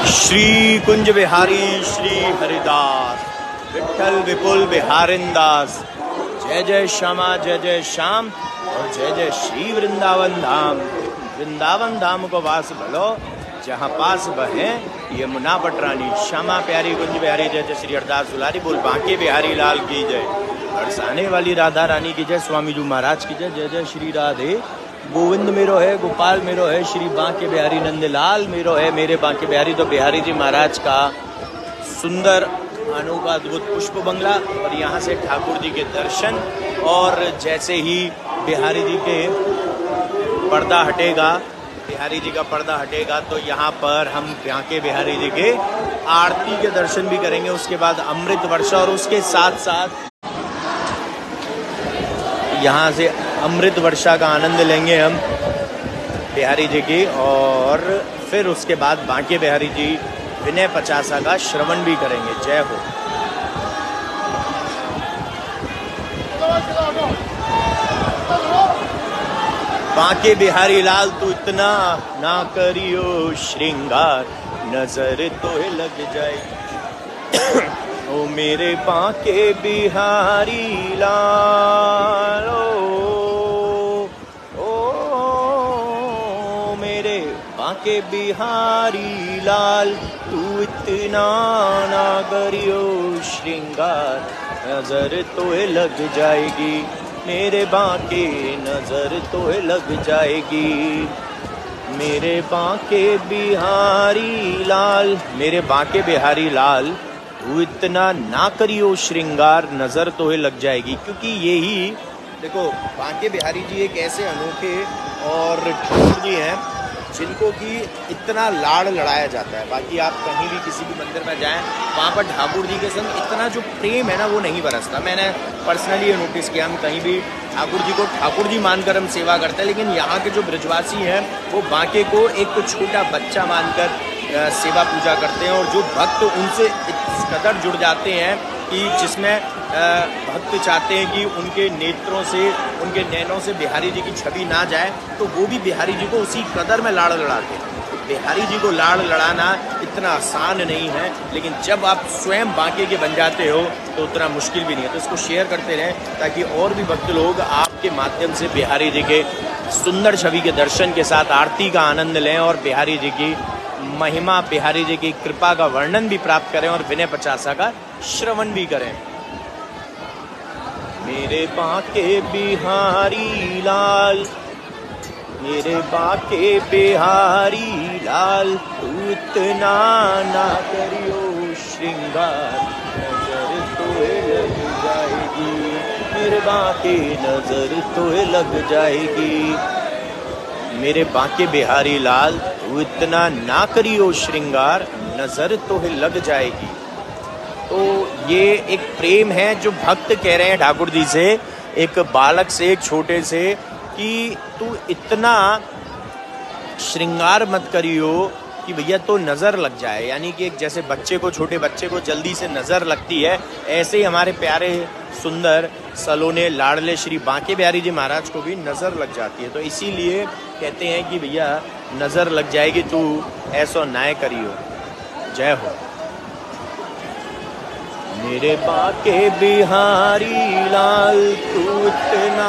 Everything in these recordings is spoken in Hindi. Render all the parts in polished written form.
श्री कुंज बिहारी श्री हरिदास विठल विपुल बिहारिंदास। जय जय श्यामा जय जय श्याम और जय जय श्री वृंदावन धाम। वृंदावन धाम को वास भलो जहाँ पास बहे यमुना पटरानी। श्यामा प्यारी कुंज बिहारी जय जय श्री हरिदास दुलारी। बोल बांके बिहारी लाल की जय। बरसाने वाली राधा रानी की जय। स्वामी जी महाराज की जय। जय जय श्री राधे। गोविंद मेरो है गोपाल मेरो है श्री बांके बिहारी नंदलाल मेरो है। मेरे बांके बिहारी तो बिहारी जी महाराज का सुंदर अनोखा अद्भुत पुष्प बंगला और यहाँ से ठाकुर जी के दर्शन। और जैसे ही बिहारी जी के पर्दा हटेगा, बिहारी जी का पर्दा हटेगा तो यहाँ पर हम बांके बिहारी जी के आरती के दर्शन भी करेंगे। उसके बाद अमृत वर्षा और उसके साथ साथ यहाँ से अमृत वर्षा का आनंद लेंगे हम बिहारी जी की। और फिर उसके बाद बांके बिहारी जी विनय पचासा का श्रवण भी करेंगे। जय हो। बांके बिहारी लाल तू इतना ना करियो श्रृंगार, नजर तो लग जाए ओ मेरे बांके बिहारी लाल। ओ मेरे बांके बिहारी लाल तू इतना ना करियो श्रृंगार, नजर तो लग जाएगी मेरे बांके, नजर तो लग जाएगी मेरे बांके बिहारी लाल। मेरे बांके बिहारी लाल तू इतना ना करियो श्रृंगार, नजर तो लग जाएगी। क्योंकि यही देखो बांके बिहारी जी एक ऐसे अनोखे और ठाकुर जी हैं जिनको कि इतना लाड़ लड़ाया जाता है। बाकी आप कहीं भी किसी भी मंदिर में जाएं वहाँ पर ठाकुर जी के संग इतना जो प्रेम है ना वो नहीं बरसता। मैंने पर्सनली ये नोटिस किया। हम कहीं भी ठाकुर जी को ठाकुर जी मानकर हम सेवा करते हैं, लेकिन यहाँ के जो ब्रजवासी हैं वो बांके को एक छोटा बच्चा मानकर सेवा पूजा करते हैं। और जो भक्त उनसे इस कदर जुड़ जाते हैं कि जिसमें भक्त चाहते हैं कि उनके नेत्रों से उनके नैनों से बिहारी जी की छवि ना जाए, तो वो भी बिहारी जी को उसी कदर में लाड़ लड़ाते हैं। तो बिहारी जी को लाड़ लड़ाना इतना आसान नहीं है, लेकिन जब आप स्वयं बांके के बन जाते हो तो उतना मुश्किल भी नहीं है। तो इसको शेयर करते रहें ताकि और भी भक्त लोग आपके माध्यम से बिहारी जी के सुंदर छवि के दर्शन के साथ आरती का आनंद लें और बिहारी जी की महिमा, बिहारी जी की कृपा का वर्णन भी प्राप्त करें और विनय पचासा का श्रवण भी करें। मेरे बांके बिहारी लाल, मेरे बांके बिहारी लाल तू इतना ना करियो श्रृंगार, नजर तो लग जाएगी मेरे बांके, नजर तो लग जाएगी मेरे बांके बिहारी लाल तू इतना ना करियो श्रृंगार, नजर तो लग जाएगी। तो ये एक प्रेम है जो भक्त कह रहे हैं ठाकुर जी से, एक बालक से, एक छोटे से, कि तू इतना श्रृंगार मत करियो कि भैया तो नज़र लग जाए। यानी कि एक जैसे बच्चे को, छोटे बच्चे को जल्दी से नज़र लगती है, ऐसे ही हमारे प्यारे सुंदर सलोने लाडले श्री बांके बिहारी जी महाराज को भी नज़र लग जाती है। तो इसीलिए कहते हैं कि भैया नज़र लग जाएगी, तू ऐसो नाय करियो। जय हो। मेरे बांके बिहारी लाल तू इतना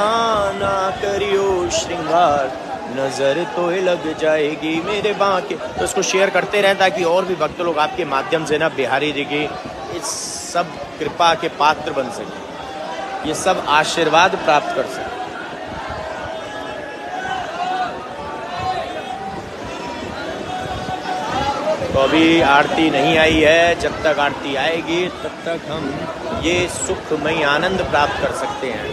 ना करियो श्रृंगार, नजर तो लग जाएगी मेरे बांके। तो इसको शेयर करते रहें ताकि और भी भक्त लोग आपके माध्यम से ना बिहारी जी की इस सब कृपा के पात्र बन सके, ये सब आशीर्वाद प्राप्त कर सके। तो अभी आरती नहीं आई है, जब तक आरती आएगी तब तक हम ये सुखमय आनंद प्राप्त कर सकते हैं।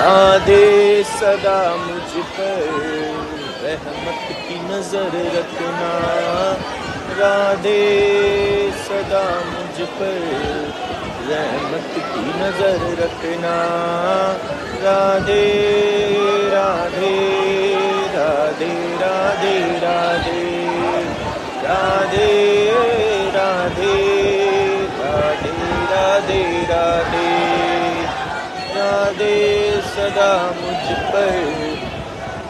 राधे सदा मुझ पर रहमत की नजर रखना, राधे सदा मुझ पर रहमत की नजर रखना, राधे राधे राधे राधे राधे राधे राधे राधे राधे राधे। सदा मुझ पर,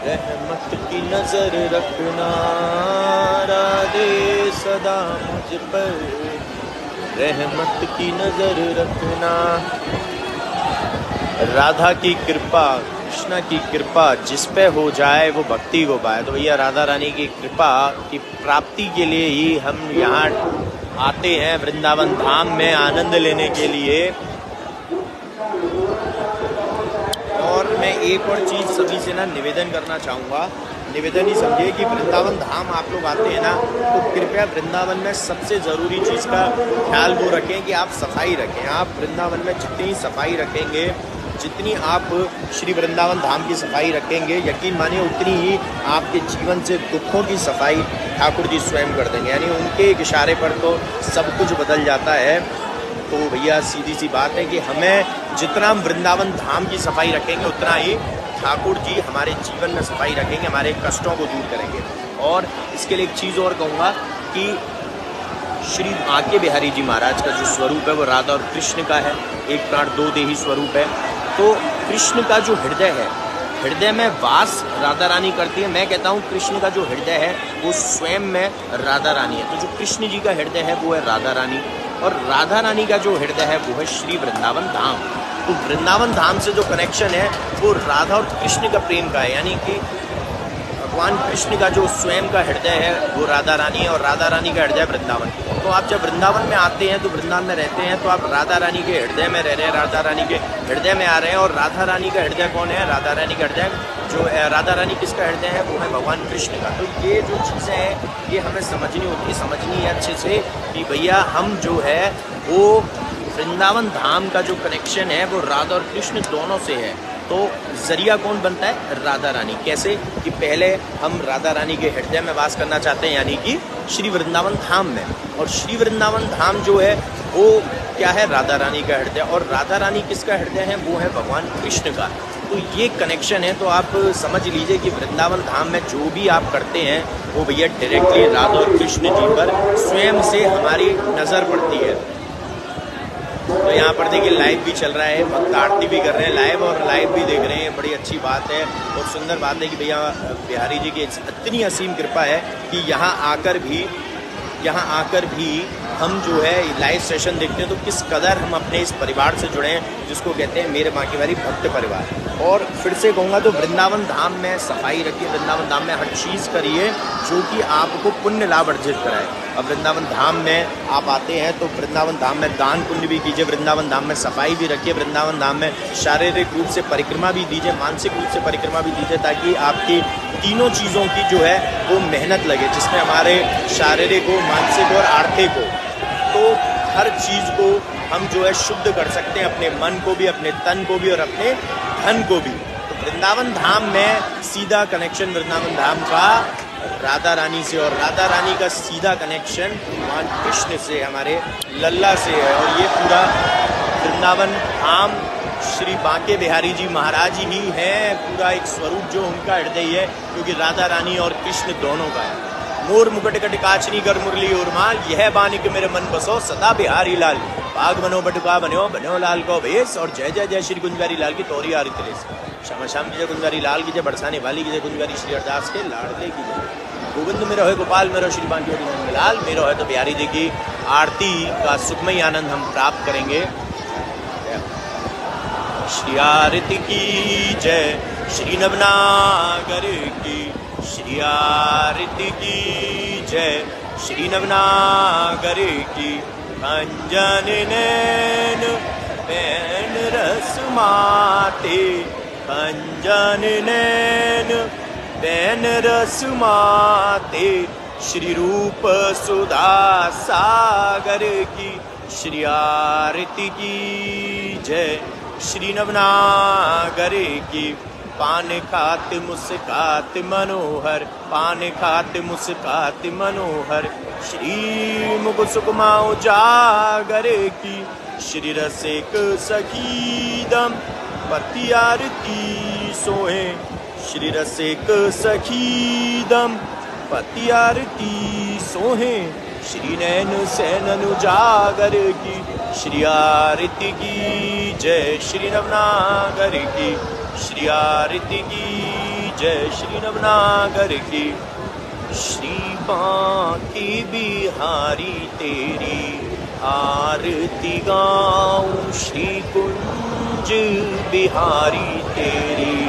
रहमत की नजर रखना राधे सदा मुझ पर, रहमत की नजर रखना। राधा की कृपा, कृष्ण की कृपा जिस पे हो जाए वो भक्ति को पाए। तो भैया राधा रानी की कृपा की प्राप्ति के लिए ही हम यहाँ आते हैं वृंदावन धाम में आनंद लेने के लिए। और मैं एक और चीज़ सभी से ना निवेदन करना चाहूँगा, निवेदन ही समझिए कि वृंदावन धाम आप लोग आते हैं ना, तो कृपया वृंदावन में सबसे ज़रूरी चीज़ का ख्याल वो रखें कि आप सफाई रखें। आप वृंदावन में जितनी सफाई रखेंगे, जितनी आप श्री वृंदावन धाम की सफाई रखेंगे, यकीन मानिए उतनी ही आपके जीवन से दुखों की सफाई ठाकुर जी स्वयं कर देंगे। यानी उनके एक इशारे पर तो सब कुछ बदल जाता है। तो भैया सीधी सी बात है कि हमें जितना हम वृंदावन धाम की सफाई रखेंगे, उतना ही ठाकुर जी हमारे जीवन में सफाई रखेंगे, हमारे कष्टों को दूर करेंगे। और इसके लिए एक चीज़ और कहूँगा कि श्री बांके बिहारी जी महाराज का जो स्वरूप है वो राधा और कृष्ण का है, एक प्राण दो देही स्वरूप है। तो कृष्ण का जो हृदय है, हृदय में वास राधा रानी करती है। मैं कहता हूँ कृष्ण का जो हृदय है वो स्वयं में राधा रानी है। तो जो कृष्ण जी का हृदय है वो है राधा रानी, और राधा रानी का जो हृदय है वो है श्री वृंदावन धाम। तो वृंदावन धाम से जो कनेक्शन है वो राधा और कृष्ण का प्रेम का है। यानी कि भगवान कृष्ण का जो स्वयं का हृदय है वो राधा रानी है, और राधा रानी का हृदय वृंदावन। तो आप जब वृंदावन में आते हैं, तो वृंदावन में रहते हैं, तो आप राधा रानी के हृदय में रह रहे हैं, राधा रानी के हृदय में आ रहे हैं। और राधा रानी का हृदय कौन है? राधा रानी का हृदय जो राधा रानी किसका हृदय है? वो है भगवान कृष्ण का। तो ये जो चीज़ें हैं ये हमें समझनी होती है, समझनी है अच्छे से कि भैया हम जो है वो वृंदावन धाम का जो कनेक्शन है वो राधा और कृष्ण दोनों से है। तो जरिया कौन बनता है? राधा रानी। कैसे? कि पहले हम राधा रानी के हृदय में वास करना चाहते हैं, यानी कि श्री वृंदावन धाम में। और श्री वृंदावन धाम जो है वो क्या है? राधा रानी का हृदय। और राधा रानी किसका हृदय है? वो है भगवान कृष्ण का। तो ये कनेक्शन है। तो आप समझ लीजिए कि वृंदावन धाम में जो भी आप करते हैं वो भैया डायरेक्टली राधा और कृष्ण जी पर स्वयं से हमारी नज़र पड़ती है। तो यहाँ पर देखिए लाइव भी चल रहा है, भक्त आरती भी कर रहे हैं लाइव, और लाइव भी देख रहे हैं। बड़ी अच्छी बात है और सुंदर बात है कि भैया बिहारी जी की इतनी असीम कृपा है कि यहाँ आकर भी हम जो है लाइव सेशन देखते हैं। तो किस कदर हम अपने इस परिवार से जुड़े हैं जिसको कहते हैं मेरे बांके बिहारी भक्त परिवार। और फिर से कहूँगा तो वृंदावन धाम में सफाई रखिए, वृंदावन धाम में हर चीज़ करिए जो कि आपको पुण्य लाभ अर्जित कराए। अब वृंदावन धाम में आप आते हैं तो वृंदावन धाम में दान पुण्य भी कीजिए, वृंदावन धाम में सफाई भी रखिए, वृंदावन धाम में शारीरिक रूप से परिक्रमा भी दीजिए, मानसिक रूप से परिक्रमा भी दीजिए, ताकि आपकी तीनों चीज़ों की जो है वो मेहनत लगे, जिसमें हमारे शारीरिक हो, मानसिक और आर्थिक हो। तो हर चीज़ को हम जो है शुद्ध कर सकते हैं, अपने मन को भी, अपने तन को भी और अपने धन को भी। तो वृंदावन धाम में सीधा कनेक्शन वृंदावन धाम का राधा रानी से, और राधा रानी का सीधा कनेक्शन भगवान कृष्ण से, हमारे लल्ला से है। और ये पूरा वृंदावन धाम श्री बांके बिहारी जी महाराज ही है, पूरा एक स्वरूप जो उनका हृदय है, क्योंकि राधा रानी और कृष्ण दोनों का है। मोर मुकुट कट काचनी कर मुरली उर्माल, यह बानिक मेरे मन बसो सदा बिहारी लाल, बाग बनो बटुका बनो लाल को भेस, और जय जय जय श्री कुंजवारी लाल की तोरी आरी तिलेस। श्यामा श्याम की जय कुंजवारी लाल की जय, बरसाने वाली की जय, कुंजवारी श्री अरदास के लाडले की जय। गोविंद मेरा है गोपाल मेरो श्री बांके बिहारी लाल मेरो है। तो बिहारी जी की आरती का सुखमय आनंद हम प्राप्त करेंगे। श्री आरती की जय, श्री नवनागर की श्री आरती की जय, श्री नवनागर की। कंजन नैन बैन रस माते, कंजन नैन बैन रस माते, श्री रूप सुधा सागर की श्री आरती की जय, श्री नवनागर की। पान खात मुस्कात मनोहर, पान खात मुस्कात मनोहर, श्री मुख सुकुमा उजागर की श्री रसिक सखीदम पति आरती सोहे, श्री रसिक सखीदम पति आरती सोहे, श्री नैन सैनन उजागर की श्री आरती की जय, श्री नवनागर की। श्री आरती की जय, श्री नवनागर की। श्री बांके बिहारी तेरी आरती गाऊं, श्री कुंज बिहारी तेरी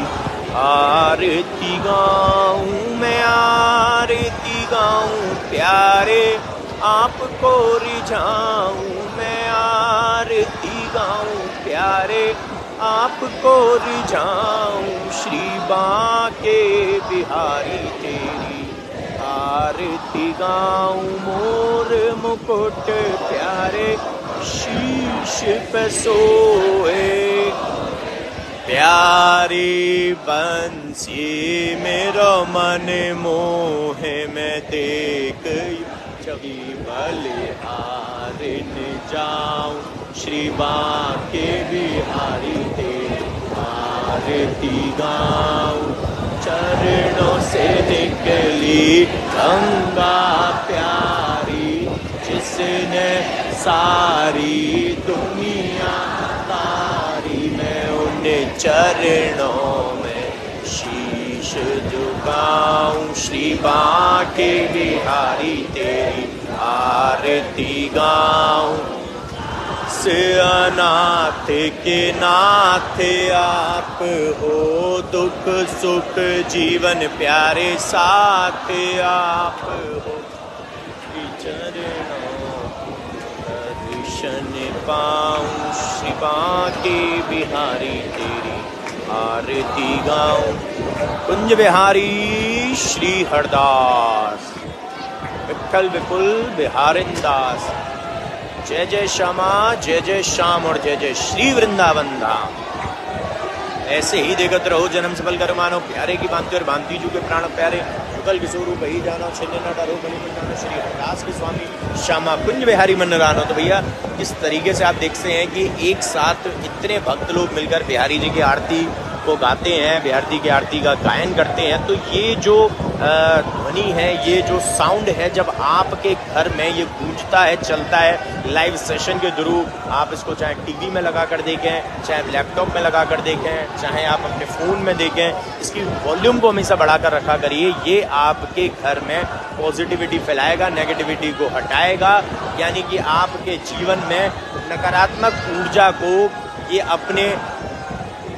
आरती गाऊं, मैं आरती गाऊं प्यारे आपको रिझाऊं, मैं आरती गाऊं प्यारे आपको रिझाऊं। श्री बांके बिहारी तेरी आरती गाऊं, मोर मुकुट प्यारे शीश पे सोए, प्यारी बंसी मेरा मन मोहे, मैं देख छवि बलिहारिन जाऊं, श्री बांके बिहारी तेरी आरती गाऊं। चरणों से निकली गंगा प्यारी, जिसने सारी दुनिया तारी, मैं उन चरणों में शीश झुकाऊं, श्री बांके बिहारी तेरी आरती गाऊं। से अनाथ के नाथ आप हो, दुख सुख जीवन प्यारे साथ आप हो, चरणों दर्शन पाऊं, श्री बांके बिहारी तेरी आरती गाऊं। कुंज बिहारी श्री हरदास, विठल विपुल बिहारिन दास, जय जय श्यामा, जय जय श्याम और जय जय श्री वृंदावन धाम। ऐसे ही देखत रहो जन्म सफल कर मानो, प्यारे की भांति और भांति जू के प्राण प्यारे, युगल किशोर रूप ही जानो, छिन्न न डरो बलि बलिदानो, श्री हरदास के स्वामी श्यामा कुंज बिहारी मन रानो। तो भैया इस तरीके से आप देखते हैं कि एक साथ इतने भक्त लोग मिलकर बिहारी जी की आरती को गाते हैं, बिहारी जी की आरती का गायन करते हैं। तो ये जो ध्वनि है, ये जो साउंड है, जब आपके घर में ये गूंजता है, चलता है लाइव सेशन के थ्रू, आप इसको चाहे टीवी में लगा कर देखें, चाहे लैपटॉप में लगा कर देखें, चाहे आप अपने फ़ोन में देखें, इसकी वॉल्यूम को हमेशा बढ़ा कर रखा करिए। ये आपके घर में पॉजिटिविटी फैलाएगा, नेगेटिविटी को हटाएगा, यानी कि आपके जीवन में नकारात्मक ऊर्जा को ये अपने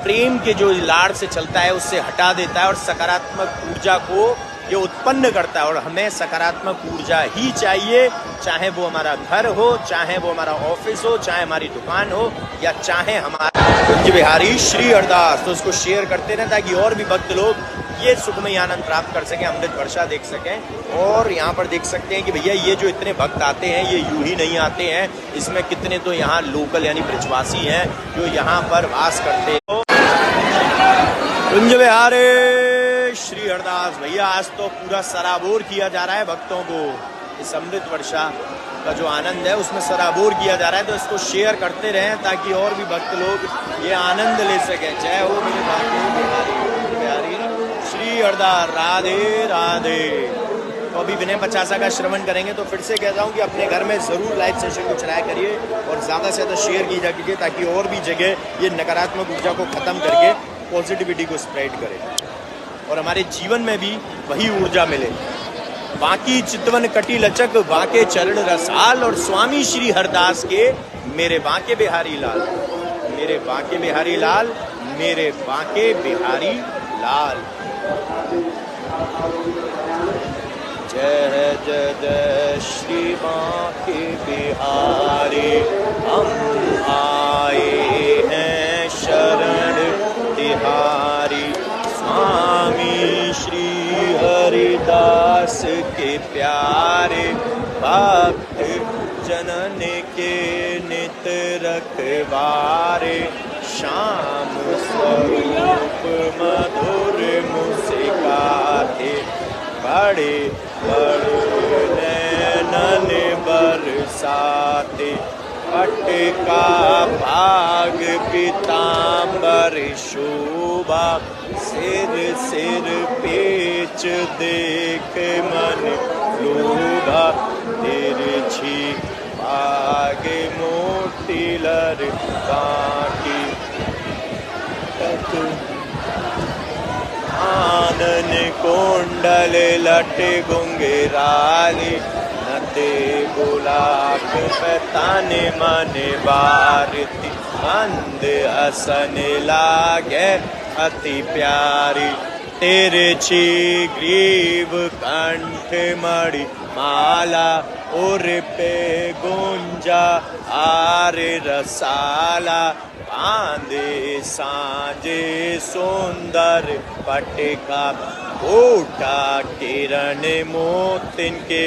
प्रेम के जो लाड़ से चलता है उससे हटा देता है और सकारात्मक ऊर्जा को ये उत्पन्न करता है। और हमें सकारात्मक ऊर्जा ही चाहिए, चाहे वो हमारा घर हो, चाहे वो हमारा ऑफिस हो, चाहे हमारी दुकान हो, या चाहे हमारा कुंज बिहारी श्री हरदास। तो उसको शेयर करते रहें ताकि और भी भक्त लोग ये सुखमय आनंद प्राप्त कर सकें, अमृत वर्षा देख सकें। और यहाँ पर देख सकते हैं कि भैया ये जो इतने भक्त आते हैं ये यूं ही नहीं आते हैं, इसमें कितने तो यहाँ लोकल यानी ब्रजवासी हैं जो यहाँ पर वास करते हैं। कुंज बिहारी श्री हरदास भैया, आज तो पूरा सराबोर किया जा रहा है भक्तों को, इस अमृत वर्षा का जो आनंद है उसमें सराबोर किया जा रहा है। तो इसको शेयर करते रहें ताकि और भी भक्त लोग ये आनंद ले सकें। जय हो मेरे बांके बिहारी श्री हरदास, राधे राधे। तो अभी विनय पचासा का श्रवण करेंगे। तो फिर से कहता हूँ कि अपने घर में ज़रूर लाइव सेशन को चलाया करिए और ज़्यादा से ज़्यादा शेयर की जा कीजिए ताकि और भी जगह ये नकारात्मक ऊर्जा को ख़त्म करके पॉजिटिविटी को स्प्रेड करें और हमारे जीवन में भी वही ऊर्जा मिले। बाकी चितवन कटी लचक बांके चरण रसाल, और स्वामी श्री हरदास के मेरे बांके बिहारी लाल, मेरे बांके बिहारी लाल, मेरे बांके बिहारी लाल। जय जय जय श्री बांके बिहारी, हम आए हैं शरण तिहारी। स्वामी श्री हरिदास के प्यारे भक्त जनन के नित रखवारे, श्याम स्वरूप मधुर मुस्काते, बड़े बड़े नैनन बरसाते, पट का भाग पीताम्बर शोभा, सिर सिर पेच देख मन लोभा, तिरछी भाग मोटी लर बाकी, कानन कुंडल लट गुंगराली नते गुलाब पे ताने माने बारती मंद हसन लागे अति प्यारी तेरे छी ग्रीव कंठ मणि माला उर पे गुंजा आर रसाला बांधे सांझे सुंदर पटका ओटा किरण मोतिन के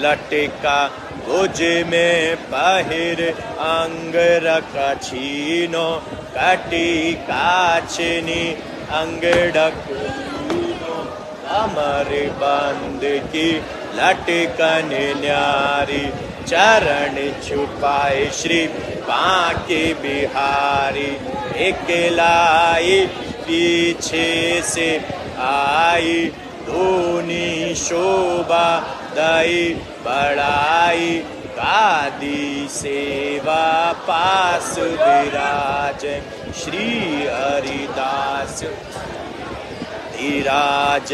लटका गुज में पहिर अंग रखा छीनो कटी काचनी अंग डक अमर बंद की लटकन न्यारी चरण छुपाए श्री बांके बिहारी एकलाई पीछे से आई धोनी शोभा दई बड़ाई गादी सेवा पास विराज श्री हरिदास धीराज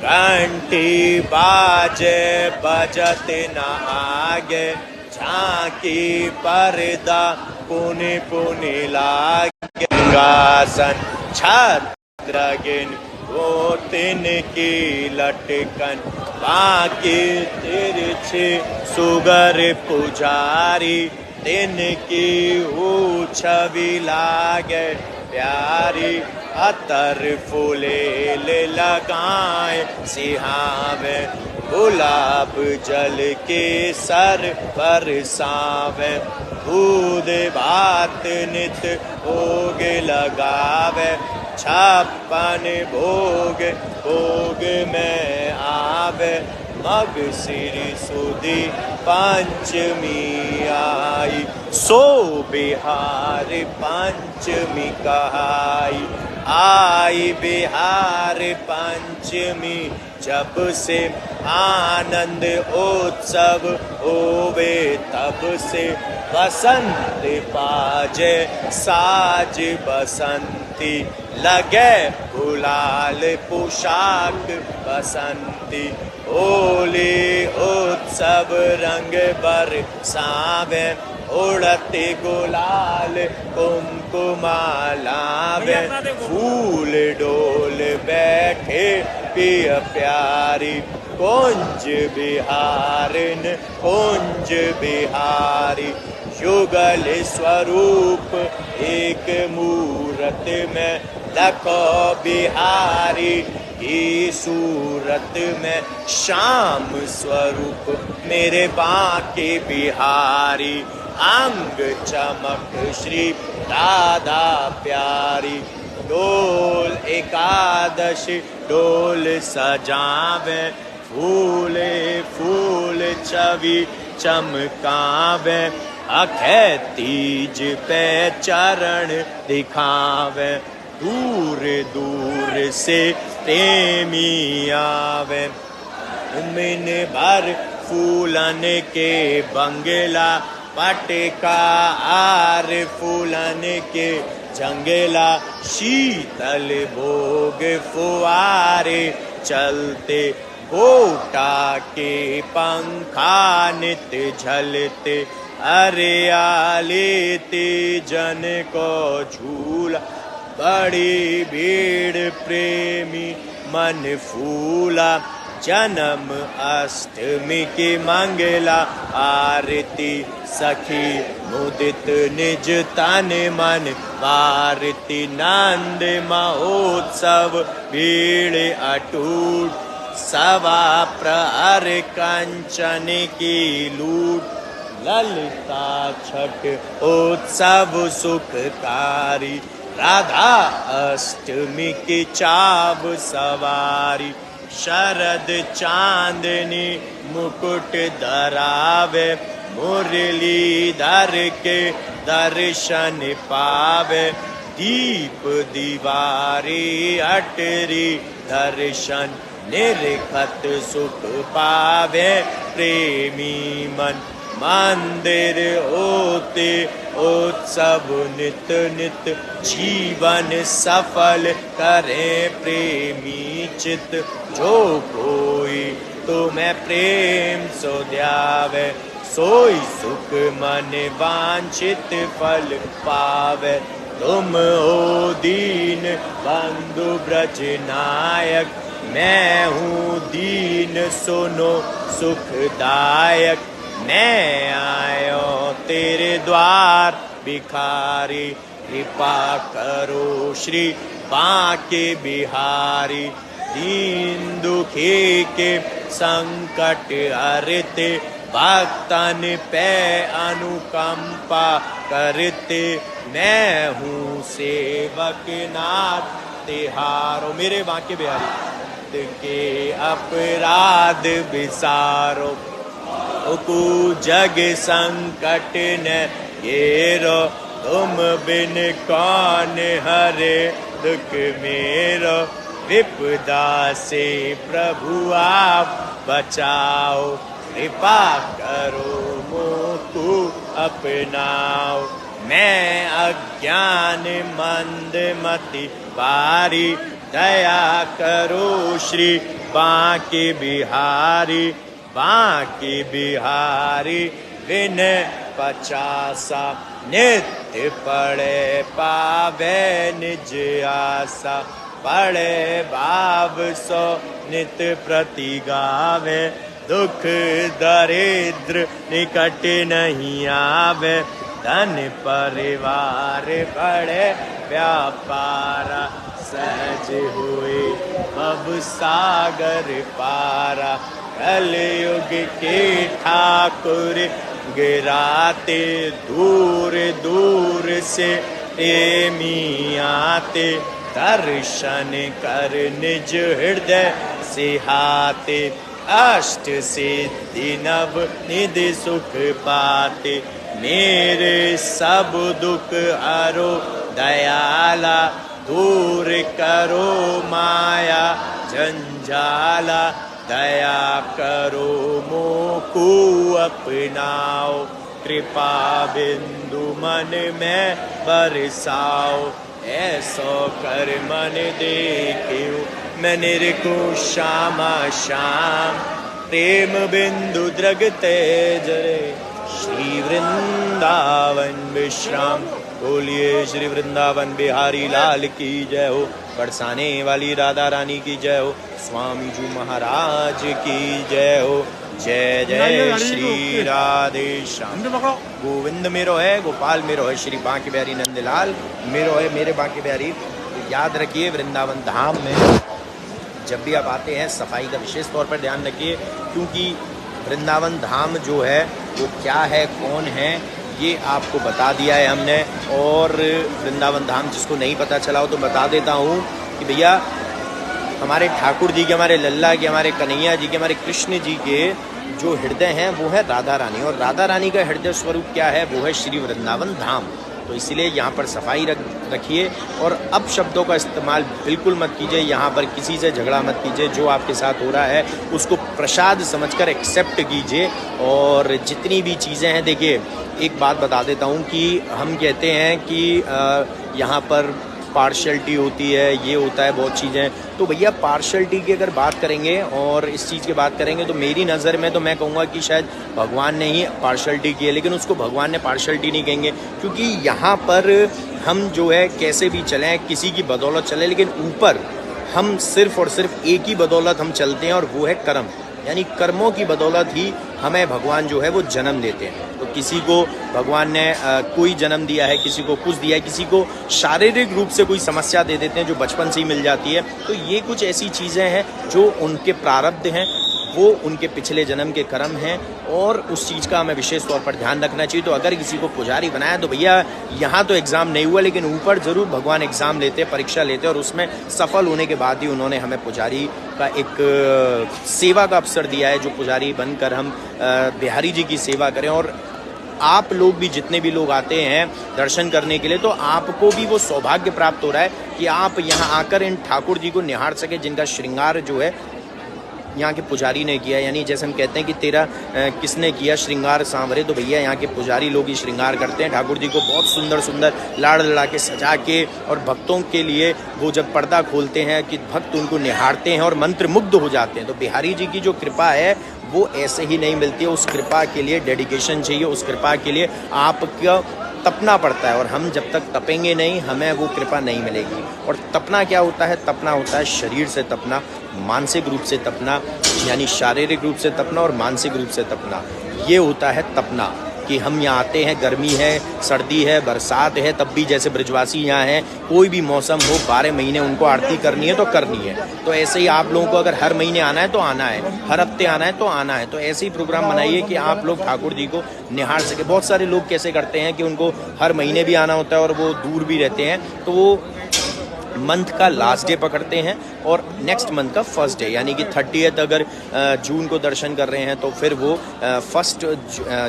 घंटी बाजे बजत न आगे झांकी पर्दा पुनि पुनि लागे गंगासन छत्र गिन वो तिन की लटकन बाकी तिरछे सुगर पुजारी तिन की छवि लागे प्यारी अतर फूले ले लगाए सिहावे गुलाब जल के सर पर सावे दूध भात नित भोग लगावे छप्पन भोग भोग में आवे मग सिरी सुदी पंचमी आई सो बिहार पंचमी कहाई आई बिहार पंचमी जब से आनंद उत्सव होवे तब से बसंत बाजे साज बसंती लगे गुलाल पोशाक बसंती होली उत्सव रंग बरसावे उड़ते गुलाल कुमकुमालावे फूल डोल बैठे पिय प्यारी कुंज बिहारिन कुंज बिहारी युगल स्वरूप एक मूरत में लखो बिहारी की सूरत में श्याम स्वरूप मेरे बांके बिहारी अंग चमक श्री राधा प्यारी डोल एकादश डोल सजावे फूले फूल छवि चमकावे अखै तीज पे चरण दिखावे दूर दूर से प्रेमी आवे उमिन भर फूलन के बंगला पटका आर फूलन के जंगला शीतल भोग फुआरे चलते गोटा के पंखा नित झलते हरियाली जन को झूला बड़ी भीड़ प्रेमी मन फूला जन्म अष्टमी की मंगला आरती सखी मुदित निज तन मन भारती नंद महोत्सव भीड़ अटूट सवा प्रहर कंचन की लूट ललिता छठ उत्सव सुखकारी राधा अष्टमी की चाव सवारी शरद चांदनी मुकुट धरावे मुरली धर के दर्शन पावे दीप दीवारी अटरी दर्शन निरखत सुख पावे प्रेमी मन मंदिर होते उत्सव नित नित, जीवन सफल करें प्रेमी चित। जो कोई तुम्हें प्रेम सो द्यावे, सोई सुख मन वांछित फल पावे। तुम हो दीन बंधु ब्रज नायक, मैं हूँ दीन सुनो सुखदायक। मैं आयो तेरे द्वार भिखारी, कृपा करो श्री बांके बिहारी। दीन दुखी के संकट हरते, भक्तन पे अनुकंपा करते। मैं हूँ सेवक नाथ तिहारो, मेरे बांके बिहारी के अपराध विसारो। कु जग संकट न घेरो, तुम बिन कौन हरे दुख मेरो। विपदा से प्रभु आप बचाओ, कृपा करो मोको अपनाओ। मैं अज्ञान मंद मति बारी, दया करो श्री बांके बिहारी। बांके बिहारी बिन पचासा, नित्य पड़े पावे निज आसा। पड़े भाव सो नित प्रति गावे, दुख दरिद्र निकट नहीं आवे। धन परिवार बड़े व्यापारा, सहज हुए भव सागर पारा। कलयुग के ठाकुर गिराते, दूर दूर से प्रेमी आते। दर्शन कर निज हृदय सिहाते, अष्ट सिद्धि नव निधि सुख पाते। मेरे सब दुख हरो दयाला, दूर करो माया जंजाला। दया करो मोको अपनाओ, कृपा बिंदु मन में बरसाओ। ऐसो कर मन देखियो मैं निरखूं श्यामा श्याम। प्रेम बिंदु द्रगते जरे, श्री वृंदावन विश्राम। बोलिए श्री वृंदावन बिहारी लाल की जय हो। बरसाने वाली राधा रानी की जय हो। स्वामी जी महाराज की जय हो। जय जय श्री राधे श्याम। गोविंद मेरो है, गोपाल मेरो है, श्री बांके बिहारी नंदलाल मेरो है, मेरे बांके बिहारी। याद रखिए वृंदावन धाम में जब भी आप आते हैं सफाई का विशेष तौर पर ध्यान रखिए, क्योंकि वृंदावन धाम जो है वो क्या है, कौन है, ये आपको बता दिया है हमने। और वृंदावन धाम जिसको नहीं पता चला हो तो बता देता हूँ कि भैया हमारे ठाकुर जी के, हमारे लल्ला के, हमारे कन्हैया जी के, हमारे कृष्ण जी के जो हृदय हैं वो है राधा रानी। और राधा रानी का हृदय स्वरूप क्या है, वो है श्री वृंदावन धाम। तो इसलिए यहाँ पर सफाई रखिए और अब शब्दों का इस्तेमाल बिल्कुल मत कीजिए। यहाँ पर किसी से झगड़ा मत कीजिए। जो आपके साथ हो रहा है उसको प्रसाद समझकर एक्सेप्ट कीजिए। और जितनी भी चीज़ें हैं, देखिए एक बात बता देता हूँ कि हम कहते हैं कि यहाँ पर पार्शलिटी होती है, ये होता है बहुत चीज़ें। तो भैया पार्शलिटी की अगर बात करेंगे और इस चीज़ की बात करेंगे तो मेरी नज़र में तो मैं कहूँगा कि शायद भगवान ने ही पार्शलिटी की है, लेकिन उसको भगवान ने पार्शलिटी नहीं कहेंगे। क्योंकि यहाँ पर हम जो है कैसे भी चलें, किसी की बदौलत चलें, लेकिन ऊपर हम सिर्फ और सिर्फ एक ही बदौलत हम चलते हैं और वो है कर्म। यानी कर्मों की बदौलत ही हमें भगवान जो है वो जन्म देते हैं। तो किसी को भगवान ने कोई जन्म दिया है, किसी को कुछ दिया है, किसी को शारीरिक रूप से कोई समस्या दे देते हैं जो बचपन से ही मिल जाती है। तो ये कुछ ऐसी चीज़ें हैं जो उनके प्रारब्ध हैं, वो उनके पिछले जन्म के कर्म हैं और उस चीज़ का हमें विशेष तौर पर ध्यान रखना चाहिए। तो अगर किसी को पुजारी बनाया तो भैया यहाँ तो एग्ज़ाम नहीं हुआ, लेकिन ऊपर ज़रूर भगवान एग्ज़ाम लेते, परीक्षा लेते और उसमें सफल होने के बाद ही उन्होंने हमें पुजारी का एक सेवा का अवसर दिया है, जो पुजारी बनकर हम बिहारी जी की सेवा करें। और आप लोग भी, जितने भी लोग आते हैं दर्शन करने के लिए, तो आपको भी वो सौभाग्य प्राप्त हो रहा है कि आप यहाँ आकर इन ठाकुर जी को निहार सके, जिनका श्रृंगार जो है यहाँ के पुजारी ने किया। यानी जैसे हम कहते हैं कि तेरा किसने किया श्रृंगार सांवरे, तो भैया यहाँ के पुजारी लोग ही श्रृंगार करते हैं। ठाकुर जी को बहुत सुंदर सुंदर लाड़ लड़ा के सजा के, और भक्तों के लिए वो जब पर्दा खोलते हैं कि भक्त उनको निहारते हैं और मंत्र मुग्ध हो जाते हैं। तो बिहारी जी की जो कृपा है वो ऐसे ही नहीं मिलती है। उस कृपा के लिए डेडिकेशन चाहिए, उस कृपा के लिए आपका तपना पड़ता है, और हम जब तक तपेंगे नहीं हमें वो कृपा नहीं मिलेगी। और तपना क्या होता है? तपना होता है शरीर से तपना, मानसिक रूप से तपना, यानी शारीरिक रूप से तपना और मानसिक रूप से तपना। ये होता है तपना, कि हम यहाँ आते हैं, गर्मी है, सर्दी है, बरसात है, तब भी जैसे ब्रजवासी यहाँ हैं, कोई भी मौसम हो 12 महीने उनको आरती करनी है तो करनी है। तो ऐसे ही आप लोगों को अगर हर महीने आना है तो आना है, हर हफ्ते आना है तो आना है। तो ऐसे ही प्रोग्राम बनाइए कि आप लोग ठाकुर जी को निहार सके। बहुत सारे लोग कैसे करते हैं कि उनको हर महीने भी आना होता है और वो दूर भी रहते हैं, तो वो मंथ का लास्ट डे पकड़ते हैं और नेक्स्ट मंथ का फर्स्ट डे, यानी कि 30th अगर जून को दर्शन कर रहे हैं तो फिर वो 1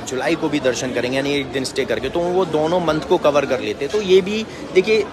जुलाई को भी दर्शन करेंगे, यानी एक दिन स्टे करके। तो वो दोनों मंथ को कवर कर लेते हैं। तो ये भी देखिए,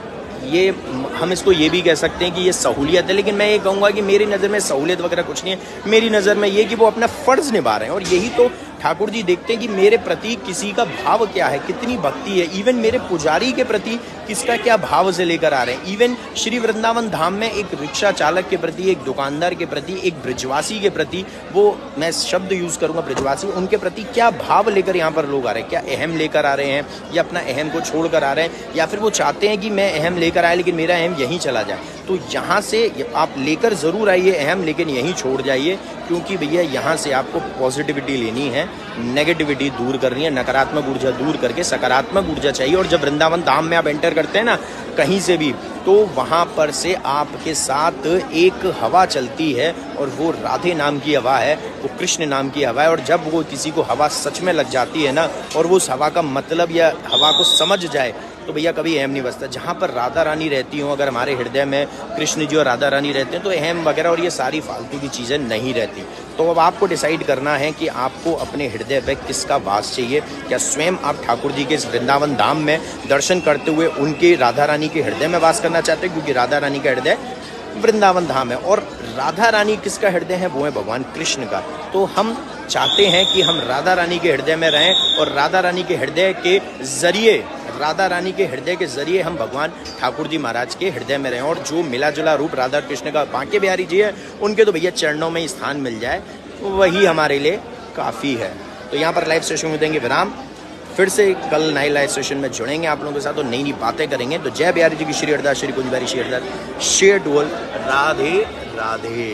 ये हम इसको ये भी कह सकते हैं कि ये सहूलियत है, लेकिन मैं ये कहूँगा कि मेरी नज़र में सहूलियत वगैरह कुछ नहीं है। मेरी नज़र में ये कि वो अपना फ़र्ज़ निभा रहे हैं, और यही तो ठाकुर जी देखते हैं कि मेरे प्रति किसी का भाव क्या है, कितनी भक्ति है। इवन मेरे पुजारी के प्रति किसका क्या भाव से लेकर आ रहे हैं। इवन श्री वृंदावन धाम में एक रिक्शा चालक के प्रति, एक दुकानदार के प्रति, एक ब्रजवासी के प्रति, वो मैं शब्द यूज़ करूँगा ब्रजवासी, उनके प्रति क्या भाव लेकर यहाँ पर लोग आ रहे हैं। क्या अहम लेकर आ रहे हैं, या अपना अहम को छोड़ कर आ रहे हैं, या फिर वो चाहते हैं कि मैं अहम लेकर आए लेकिन मेरा अहम यहीं चला जाए। तो यहाँ से आप लेकर ज़रूर आइए अहम, लेकिन यहीं छोड़ जाइए, क्योंकि भैया यहाँ से आपको पॉजिटिविटी लेनी है, नेगेटिविटी दूर करनी है, नकारात्मक ऊर्जा दूर करके सकारात्मक ऊर्जा चाहिए। और जब वृंदावन धाम में आप एंटर करते हैं ना कहीं से भी, तो वहाँ पर से आपके साथ एक हवा चलती है, और वो राधे नाम की हवा है, वो कृष्ण नाम की हवा है। और जब वो किसी को हवा सच में लग जाती है ना, और वो उस हवा का मतलब या हवा को समझ जाए, तो भैया कभी अहम नहीं बचता। जहाँ पर राधा रानी रहती हो, अगर हमारे हृदय में कृष्ण जी और राधा रानी रहते हैं, तो अहम वगैरह और ये सारी फालतू की चीज़ें नहीं रहती। तो अब आपको डिसाइड करना है कि आपको अपने हृदय पे किसका वास चाहिए। क्या स्वयं आप ठाकुर जी के इस वृंदावन धाम में दर्शन करते हुए उनके राधा रानी के हृदय में वास करना चाहते हैं, क्योंकि राधा रानी का हृदय वृंदावन धाम है, और राधा रानी किसका हृदय है? वो है भगवान कृष्ण का। तो हम चाहते हैं कि हम राधा रानी के हृदय में रहें, और राधा रानी के हृदय के जरिए, राधा रानी के हृदय के जरिए हम भगवान ठाकुर जी महाराज के हृदय में रहें। और जो मिला जुला रूप राधा कृष्ण का बांके बिहारी जी है, उनके तो भैया चरणों में स्थान मिल जाए, वही हमारे लिए काफ़ी है। तो यहाँ पर लाइव सेशन में देंगे विराम, फिर से कल नए लाइव सेशन में जुड़ेंगे आप लोगों के साथ और नई नई बातें करेंगे। तो जय बिहारी जी की, Shri Haridas, Shri Kunj Bihari, Shri Haridas, share to all, Radhe Radhe.